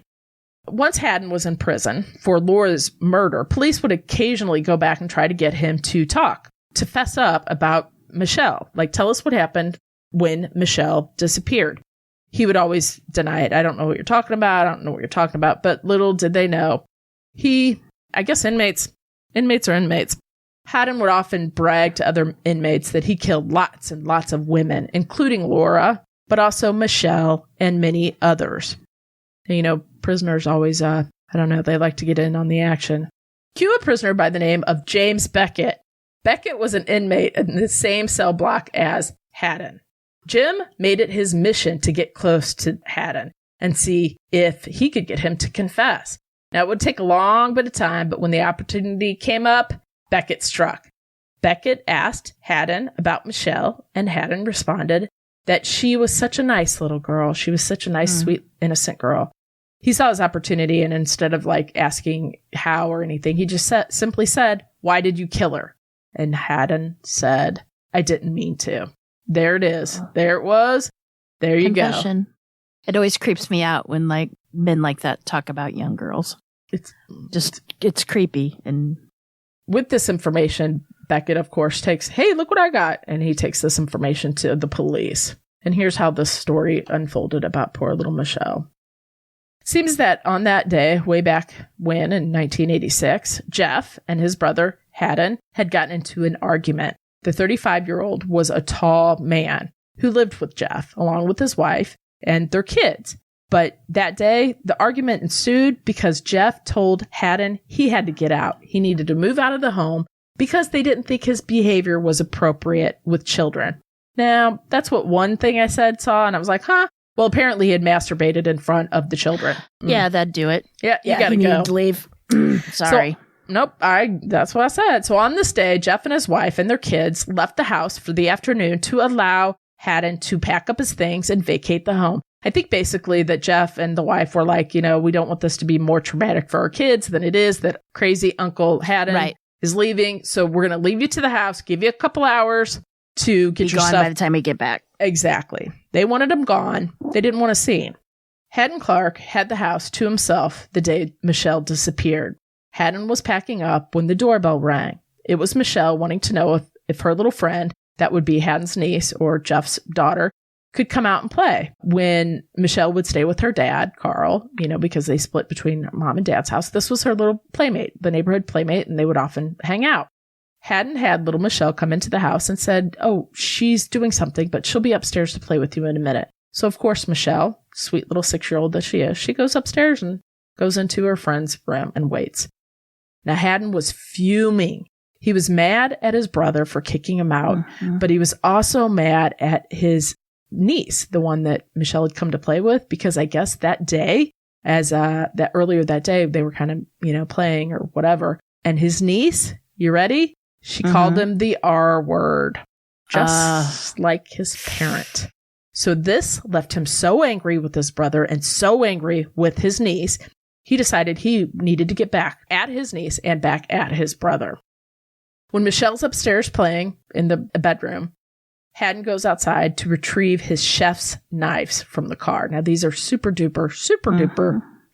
Once Haddon was in prison for Laura's murder, police would occasionally go back and try to get him to fess up about Michelle. Like, tell us what happened when Michelle disappeared. He would always deny it. I don't know what you're talking about. I don't know what you're talking about. But little did they know. I guess inmates are inmates. Haddon would often brag to other inmates that he killed lots and lots of women, including Laura, but also Michelle and many others. And, prisoners always, they like to get in on the action. Cue a prisoner by the name of James Beckett. Beckett was an inmate in the same cell block as Haddon. Jim made it his mission to get close to Haddon and see if he could get him to confess. Now, it would take a long bit of time, but when the opportunity came up, Beckett struck. Beckett asked Haddon about Michelle, and Haddon responded that she was such a nice little girl. She was such a nice, sweet, innocent girl. He saw his opportunity, and instead of asking how or anything, he just simply said, "Why did you kill her?" And Haddon said, "I didn't mean to." There it is. There it was. There you Confession. go. It always creeps me out when men like that talk about young girls. It's creepy. And with this information, Beckett, of course, takes, "Hey, look what I got." And he takes this information to the police. And here's how this story unfolded about poor little Michelle. Seems that on that day, way back when, in 1986, Jeff and his brother, Haddon, had gotten into an argument. The 35-year-old was a tall man who lived with Jeff, along with his wife and their kids. But that day, the argument ensued because Jeff told Haddon he had to get out. He needed to move out of the home because they didn't think his behavior was appropriate with children. Now, that's what one thing I saw, and I was like, huh? Well, apparently he had masturbated in front of the children. Yeah, that'd do it. Yeah, you gotta go. To leave. Sorry. Nope, that's what I said. So on this day, Jeff and his wife and their kids left the house for the afternoon to allow Haddon to pack up his things and vacate the home. I think basically that Jeff and the wife were like, we don't want this to be more traumatic for our kids than it is that crazy Uncle Haddon is leaving. So we're going to leave you to the house, give you a couple hours to get your stuff. By the time we get back. Exactly. They wanted him gone. They didn't want a scene. Hadden Clark had the house to himself the day Michelle disappeared. Haddon was packing up when the doorbell rang. It was Michelle wanting to know if her little friend, that would be Haddon's niece or Jeff's daughter, could come out and play. When Michelle would stay with her dad, Carl, because they split between mom and dad's house. This was her little playmate, the neighborhood playmate, and they would often hang out. Hadden had little Michelle come into the house and said, oh, she's doing something, but she'll be upstairs to play with you in a minute. So, of course, Michelle, sweet little 6-year-old that she is, she goes upstairs and goes into her friend's room and waits. Now, Hadden was fuming. He was mad at his brother for kicking him out, but he was also mad at his niece, the one that Michelle had come to play with, because I guess that day, earlier that day, they were kind of, playing or whatever. And his niece, you ready? She called him the R word, just like his parent. So this left him so angry with his brother and so angry with his niece, he decided he needed to get back at his niece and back at his brother. When Michelle's upstairs playing in the bedroom, Hadden goes outside to retrieve his chef's knives from the car. Now, these are super duper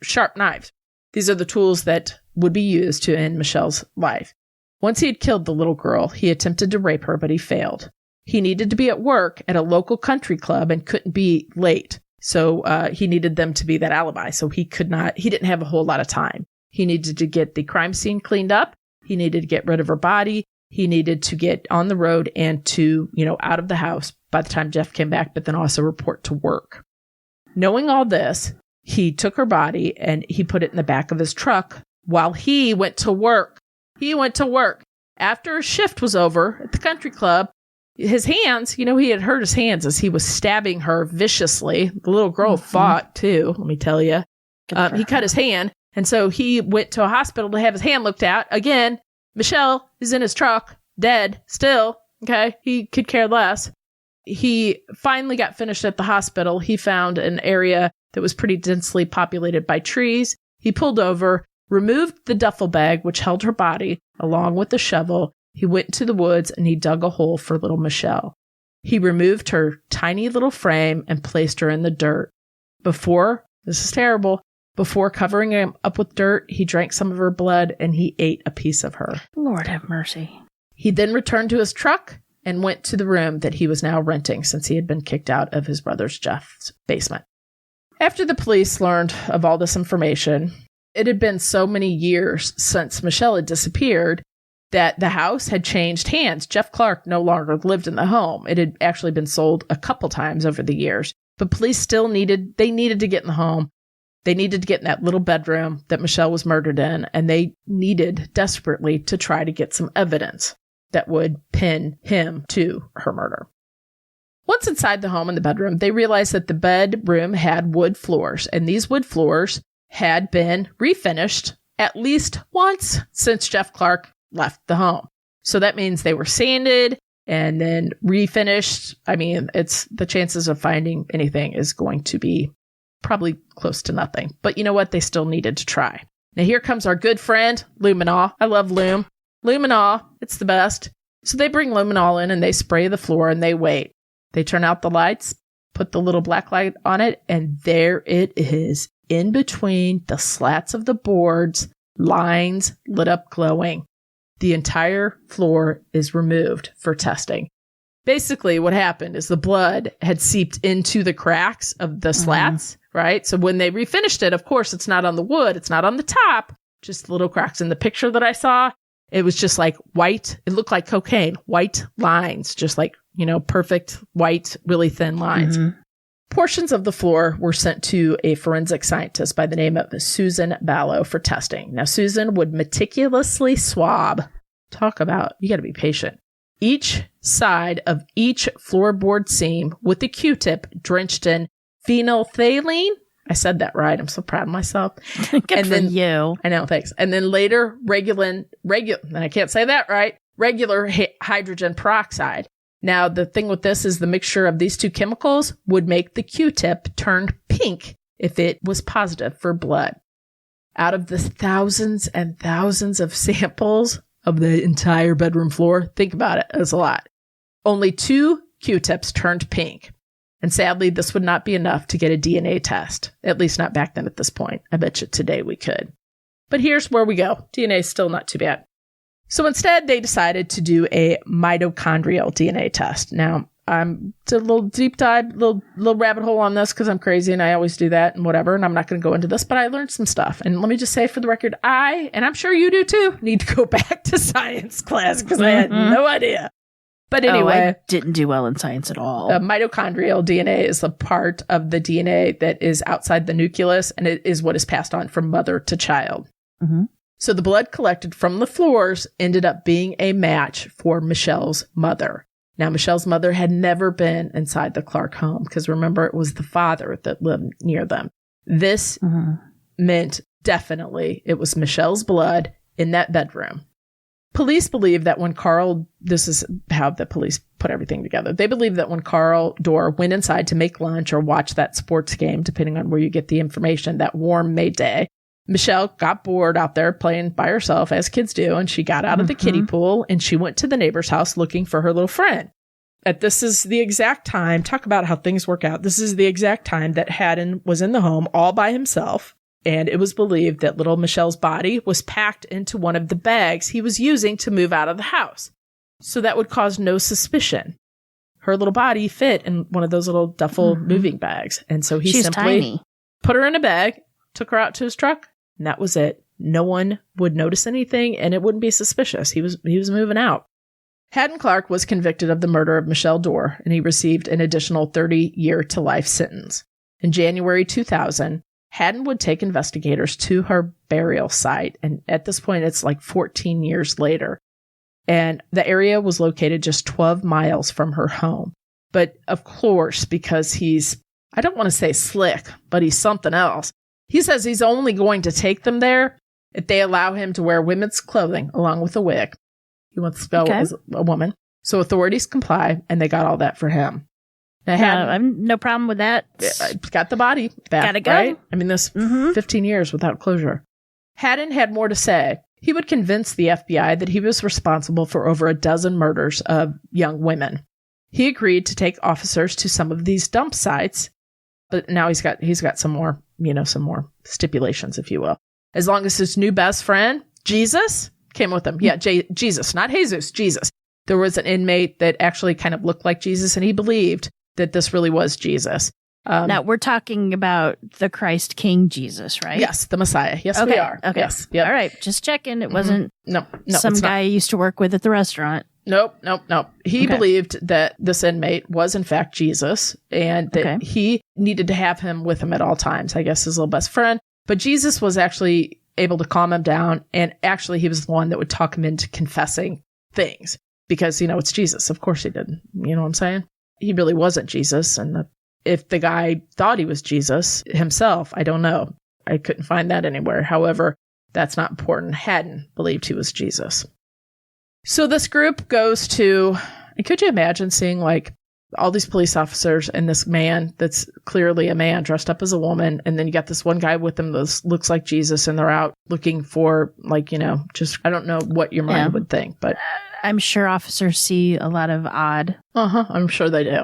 sharp knives. These are the tools that would be used to end Michelle's life. Once he had killed the little girl, he attempted to rape her, but he failed. He needed to be at work at a local country club and couldn't be late. So he needed them to be that alibi. So he didn't have a whole lot of time. He needed to get the crime scene cleaned up. He needed to get rid of her body. He needed to get on the road and to, out of the house by the time Jeff came back, but then also report to work. Knowing all this, he took her body and he put it in the back of his truck while he went to work. He went to work. After his shift was over at the country club, his hands, he had hurt his hands as he was stabbing her viciously. The little girl fought too, let me tell you. He cut his hand. And so he went to a hospital to have his hand looked at. Again, Michelle is in his truck, dead still. Okay. He could care less. He finally got finished at the hospital. He found an area that was pretty densely populated by trees. He pulled over, removed the duffel bag, which held her body, along with the shovel. He went to the woods and he dug a hole for little Michelle. He removed her tiny little frame and placed her in the dirt. This is terrible, before covering him up with dirt, he drank some of her blood and he ate a piece of her. Lord have mercy. He then returned to his truck and went to the room that he was now renting since he had been kicked out of his brother's Jeff's basement. After the police learned of all this information, it had been so many years since Michelle had disappeared that the house had changed hands. Jeff Clark no longer lived in the home. It had actually been sold a couple times over the years, but police still needed to get in the home. They needed to get in that little bedroom that Michelle was murdered in, and they needed desperately to try to get some evidence that would pin him to her murder. Once inside the home in the bedroom, they realized that the bedroom had wood floors, and these wood floors had been refinished at least once since Jeff Clark left the home. So that means they were sanded and then refinished. I mean, it's the chances of finding anything is going to be probably close to nothing. But you know what? They still needed to try. Now here comes our good friend, luminol. I love Lume. Luminol, it's the best. So they bring luminol in and they spray the floor and they wait. They turn out the lights, put the little black light on it, and there it is. In between the slats of the boards, lines lit up glowing. The entire floor is removed for testing. Basically, what happened is the blood had seeped into the cracks of the slats, right? So when they refinished it, of course, it's not on the wood. It's not on the top, just little cracks. In the picture that I saw, it was just like white. It looked like cocaine, white lines, just like, perfect white, really thin lines. Portions of the floor were sent to a forensic scientist by the name of Susan Ballow for testing. Now, Susan would meticulously swab. Talk about, you got to be patient. Each side of each floorboard seam with a Q-tip drenched in phenolphthalein. I said that right. I'm so proud of myself. Good for you. I know, thanks. And then later, regular, I can't say that right, regular hydrogen peroxide. Now, the thing with this is the mixture of these two chemicals would make the Q-tip turn pink if it was positive for blood. Out of the thousands and thousands of samples of the entire bedroom floor, think about it, that's a lot. Only 2 Q-tips turned pink. And sadly, this would not be enough to get a DNA test, at least not back then at this point. I bet you today we could. But here's where we go. DNA is still not too bad. So instead, they decided to do a mitochondrial DNA test. Now, did a little deep dive, little rabbit hole on this because I'm crazy and I always do that and whatever. And I'm not going to go into this, but I learned some stuff. And let me just say for the record, and I'm sure you do too, need to go back to science class because I had no idea. But anyway, I didn't do well in science at all. Mitochondrial DNA is the part of the DNA that is outside the nucleus, and it is what is passed on from mother to child. Mm-hmm. So the blood collected from the floors ended up being a match for Michelle's mother. Now, Michelle's mother had never been inside the Clark home because remember, it was the father that lived near them. This meant definitely it was Michelle's blood in that bedroom. Police believe that when this is how the police put everything together. They believe that when Carl Dorr went inside to make lunch or watch that sports game, depending on where you get the information, that warm May day, Michelle got bored out there playing by herself, as kids do, and she got out of the kiddie pool and she went to the neighbor's house looking for her little friend. This is the exact time, talk about how things work out. This is the exact time that Haddon was in the home all by himself, and it was believed that little Michelle's body was packed into one of the bags he was using to move out of the house. So that would cause no suspicion. Her little body fit in one of those little duffel moving bags. And so he simply put her in a bag, took her out to his truck, and that was it. No one would notice anything, and it wouldn't be suspicious. He was moving out. Hadden Clark was convicted of the murder of Michelle Dorr, and he received an additional 30-year-to-life sentence. In January 2000, Haddon would take investigators to her burial site, and at this point, it's like 14 years later. And the area was located just 12 miles from her home. But of course, because I don't want to say slick, but he's something else. He says he's only going to take them there if they allow him to wear women's clothing along with a wig. He wants to go as a woman. So authorities comply, and they got all that for him. Now, I've no problem with that. Got the body back. Gotta go. Right? I mean, this 15 years without closure. Haddon had more to say. He would convince the FBI that he was responsible for over a dozen murders of young women. He agreed to take officers to some of these dump sites, but now he's got some more stipulations, if you will. As long as his new best friend, Jesus, came with him. Yeah, Jesus, not Jesus, Jesus. There was an inmate that actually kind of looked like Jesus, and he believed that this really was Jesus. Now, we're talking about the Christ King Jesus, right? Yes, the Messiah. Yes, we are. Okay. Yes. Yep. All right. Just checking. It wasn't some guy I used to work with at the restaurant. Nope. He believed that this inmate was, in fact, Jesus, and that he needed to have him with him at all times, I guess his little best friend. But Jesus was actually able to calm him down, and actually he was the one that would talk him into confessing things because, it's Jesus. Of course he did. You know what I'm saying? He really wasn't Jesus, and if the guy thought he was Jesus himself, I don't know. I couldn't find that anywhere. However, that's not important. Haddon believed he was Jesus. So this group goes to, and could you imagine seeing like all these police officers and this man that's clearly a man dressed up as a woman, and then you got this one guy with them that looks like Jesus, and they're out looking for just, I don't know what your mind would think, but I'm sure officers see a lot of odd. I'm sure they do.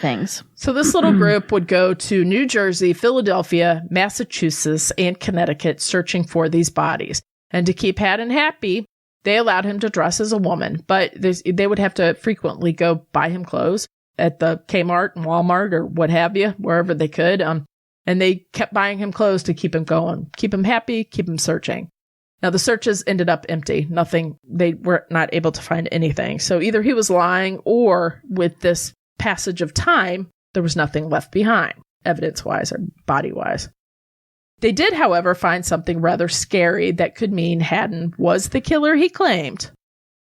Things. So this little group would go to New Jersey, Philadelphia, Massachusetts, and Connecticut searching for these bodies. And to keep Haddon happy, they allowed him to dress as a woman, but they would have to frequently go buy him clothes at the Kmart and Walmart or what have you, wherever they could. And they kept buying him clothes to keep him going, keep him happy, keep him searching. Now, the searches ended up empty. Nothing, they were not able to find anything. So either he was lying, or with this passage of time, there was nothing left behind, evidence-wise or body-wise. They did, however, find something rather scary that could mean Haddon was the killer he claimed.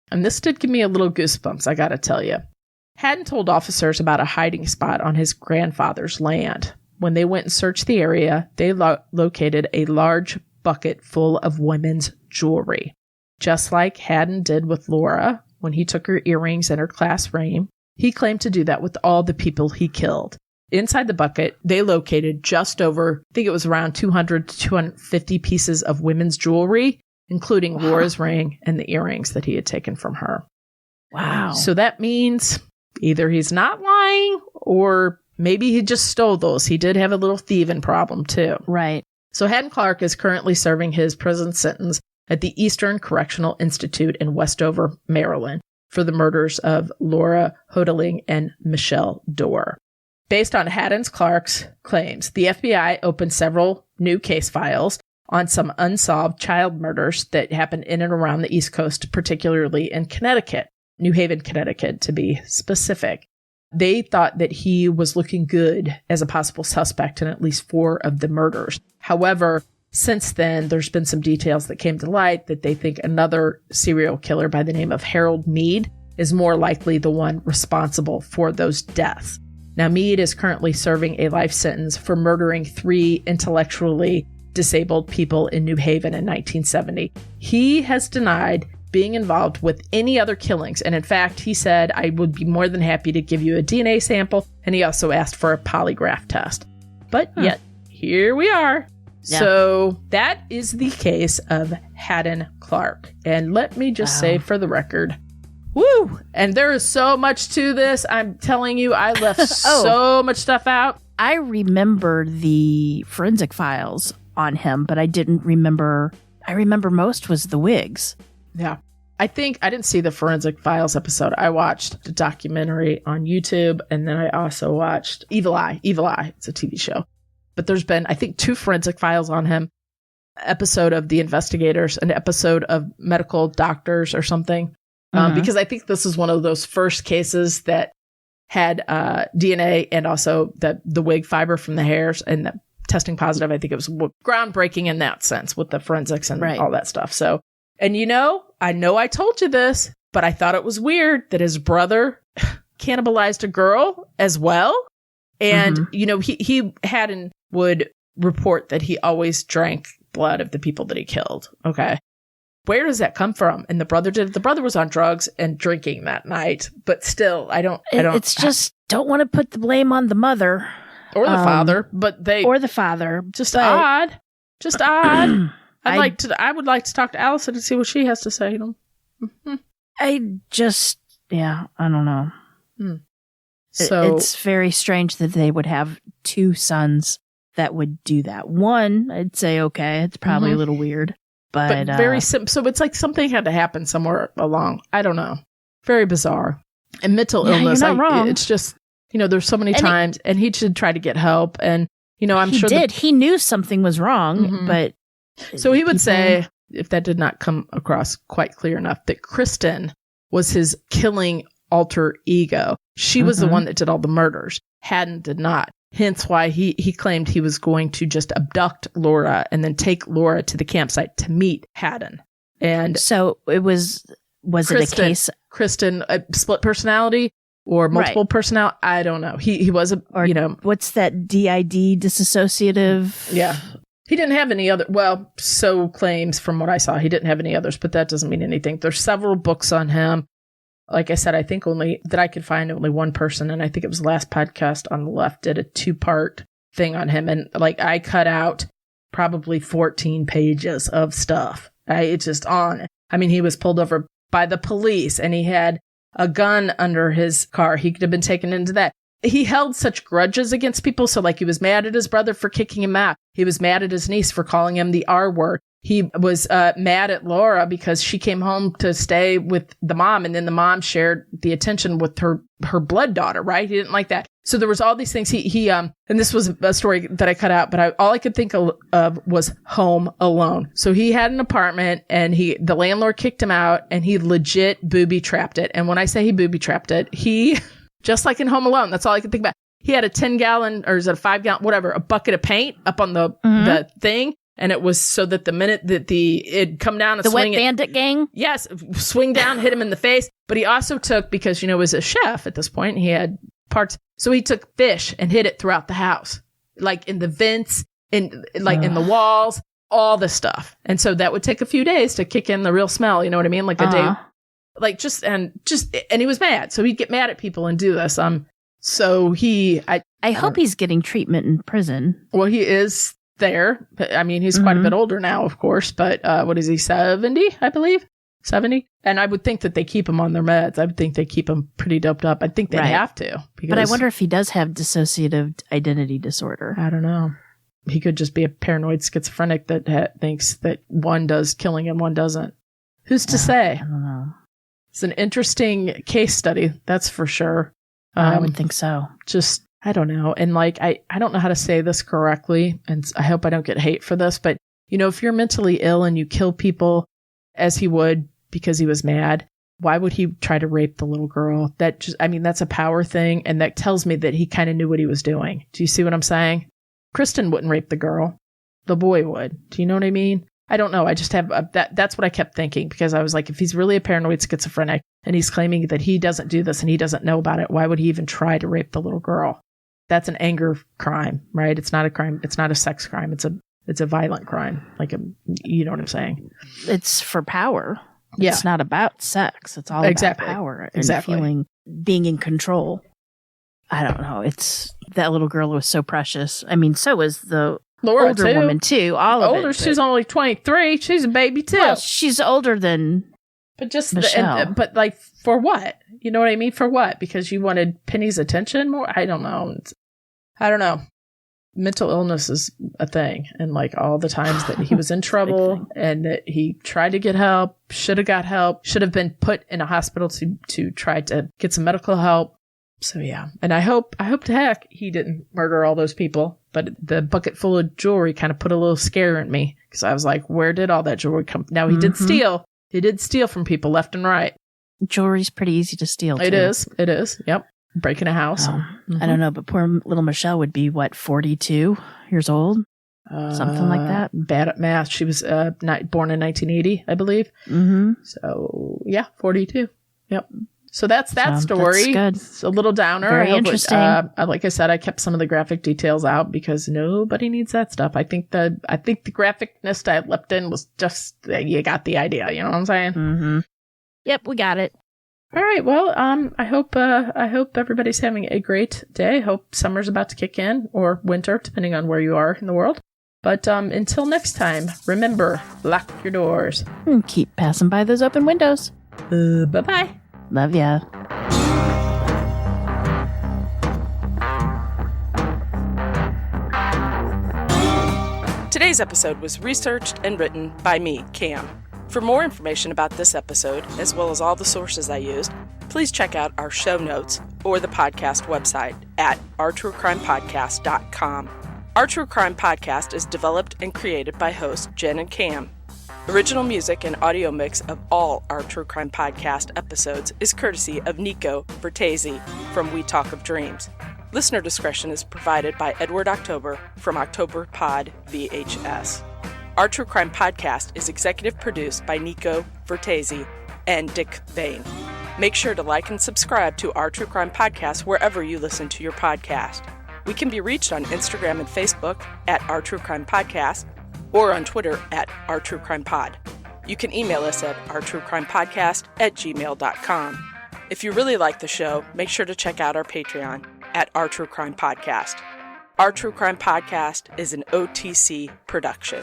And this did give me a little goosebumps, I gotta tell you. Haddon told officers about a hiding spot on his grandfather's land. When they went and searched the area, they located a large bucket full of women's jewelry. Just like Haddon did with Laura when he took her earrings and her class ring, he claimed to do that with all the people he killed. Inside the bucket, they located just over, I think it was around 200 to 250 pieces of women's jewelry, including Laura's ring and the earrings that he had taken from her. Wow. So that means either he's not lying, or maybe he just stole those. He did have a little thieving problem too. Right. So Hadden Clark is currently serving his prison sentence at the Eastern Correctional Institute in Westover, Maryland. for the murders of Laura Hodelings and Michelle Dorr. Based on Hadden Clark's claims, the FBI opened several new case files on some unsolved child murders that happened in and around the East Coast, particularly in Connecticut, New Haven, Connecticut, to be specific. They thought that he was looking good as a possible suspect in at least 4 of the murders. However, since then, there's been some details that came to light that they think another serial killer by the name of Harold Mead is more likely the one responsible for those deaths. Now, Mead is currently serving a life sentence for murdering 3 intellectually disabled people in New Haven in 1970. He has denied being involved with any other killings. And in fact, he said, I would be more than happy to give you a DNA sample. And he also asked for a polygraph test. But yet, here we are. Yeah. So that is the case of Hadden Clark. And let me just say for the record, woo! And there is so much to this. I'm telling you, I left so much stuff out. I remember the forensic files on him, but I didn't remember. I remember most was the wigs. Yeah. I didn't see the forensic files episode. I watched the documentary on YouTube, and then I also watched Evil Eye. Evil Eye. It's a TV show. But there's been, I think, 2 forensic files on him. Episode of The Investigators, an episode of Medical Doctors or something. Because I think this is one of those first cases that had DNA and also the wig fiber from the hairs and the testing positive. I think it was groundbreaking in that sense with the forensics and all that stuff. So, and I know I told you this, but I thought it was weird that his brother cannibalized a girl as well. And, he Hadden would report that he always drank blood of the people that he killed. Okay. Where does that come from? And the brother was on drugs and drinking that night, but still, it's just don't want to put the blame on the mother or the father, or the father. Odd. I would like to talk to Allison and see what she has to say. I don't know. So it's very strange that they would have 2 sons that would do that. One, I'd say, okay, it's probably a little weird. But very simple. So it's like something had to happen somewhere along. I don't know. Very bizarre. And mental illness. You're not wrong. It's just, there's so many times, and he should try to get help. And, I'm sure he knew something was wrong, but. So he would say, if that did not come across quite clear enough, that Kristen was his killing alter ego. She was the one that did all the murders. Hadden did not. Hence why he claimed he was going to just abduct Laura and then take Laura to the campsite to meet Hadden. And so it was Kristen, it a case? Kristen, a split personality or multiple personality? I don't know. He was what's that DID, disassociative? Yeah. He didn't have any other, so claims from what I saw. He didn't have any others, but that doesn't mean anything. There's several books on him. Like I said, I think only that I could find only one person. And I think it was the last podcast on the left did a 2-part thing on him. And I cut out probably 14 pages of stuff. It's just on. I mean, he was pulled over by the police and he had a gun under his car. He could have been taken into that. He held such grudges against people. So he was mad at his brother for kicking him out. He was mad at his niece for calling him the R word. He was mad at Laura because she came home to stay with the mom, and then the mom shared the attention with her blood daughter, right? He didn't like that. So there was all these things. He and this was a story that I cut out, but all I could think of was Home Alone. So he had an apartment, and the landlord kicked him out, and he legit booby-trapped it. And when I say he booby-trapped it, he, just like in Home Alone, that's all I could think about. He had a 10-gallon, or is it a 5-gallon, whatever, a bucket of paint up on the thing. And it was so that the minute that it'd come down and the swing Wet Bandit gang? Yes, swing down, hit him in the face. But he also took, because, he was a chef at this point, he had parts. So he took fish and hid it throughout the house, like in the vents, in the walls, all the stuff. And so that would take a few days to kick in the real smell. You know what I mean? Like a day, and he was mad. So he'd get mad at people and do this. So I hope he's getting treatment in prison. Well, he is there. I mean, he's quite a bit older now, of course, but what is he, 70, I believe? 70? And I would think that they keep him on their meds. I would think they keep him pretty doped up. I think they'd have to. But I wonder if he does have dissociative identity disorder. I don't know. He could just be a paranoid schizophrenic that thinks that one does killing and one doesn't. Who's to say? I don't know. It's an interesting case study, that's for sure. I would think so. Just, I don't know. And like, I don't know how to say this correctly, and I hope I don't get hate for this, but if you're mentally ill and you kill people as he would because he was mad, why would he try to rape the little girl? That's a power thing. And that tells me that he kind of knew what he was doing. Do you see what I'm saying? Kristen wouldn't rape the girl. The boy would. Do you know what I mean? I don't know. I just have that's what I kept thinking, because I was like, if he's really a paranoid schizophrenic and he's claiming that he doesn't do this and he doesn't know about it, why would he even try to rape the little girl? That's an anger crime, right? It's not a crime. It's not a sex crime. It's a violent crime. You know what I'm saying? It's for power. Yeah. It's not about sex. It's all about power and feeling being in control. I don't know. That little girl was so precious. I mean, so was the Laura older too. woman too. All of it. She's only 23. She's a baby too. Well, she's older than But just Michelle. but like, for what? You know what I mean? For what? Because you wanted Penny's attention more? I don't know. I don't know. Mental illness is a thing, and like all the times that he was in trouble and that he tried to get help, should have got help, should have been put in a hospital to try to get some medical help. So yeah, and I hope to heck he didn't murder all those people, but the bucket full of jewelry kind of put a little scare in me, because I was like, where did all that jewelry come? Now he did steal from people left and right. Jewelry's pretty easy to steal too. It is. Yep. Breaking a house. I don't know, but poor little Michelle would be, 42 years old? Something like that. Bad at math. She was born in 1980, I believe. Mm-hmm. So, yeah, 42. Yep. So that's that story. That's good. It's a little downer. Very interesting. Like I said, I kept some of the graphic details out because nobody needs that stuff. I think the graphicness I left in was just, you got the idea. You know what I'm saying? Mm-hmm. Yep, we got it. All right. Well, I hope everybody's having a great day. I hope summer's about to kick in, or winter, depending on where you are in the world. But until next time, remember, lock your doors. And keep passing by those open windows. Bye-bye. Love ya. Today's episode was researched and written by me, Cam. For more information about this episode, as well as all the sources I used, please check out our show notes or the podcast website at ourtruecrimepodcast.com. Our True Crime Podcast is developed and created by hosts Jen and Cam. Original music and audio mix of all our True Crime Podcast episodes is courtesy of Nico Vertesi from We Talk of Dreams. Listener discretion is provided by Edward October from October Pod VHS. Our True Crime Podcast is executive produced by Nico Vertesi and Dick Vane. Make sure to like and subscribe to Our True Crime Podcast wherever you listen to your podcast. We can be reached on Instagram and Facebook at Our True Crime Podcast, or on Twitter at Our True Crime Pod. You can email us at ourtruecrimepodcast@gmail.com. If you really like the show, make sure to check out our Patreon at Our True Crime Podcast. Our True Crime Podcast is an OTC production.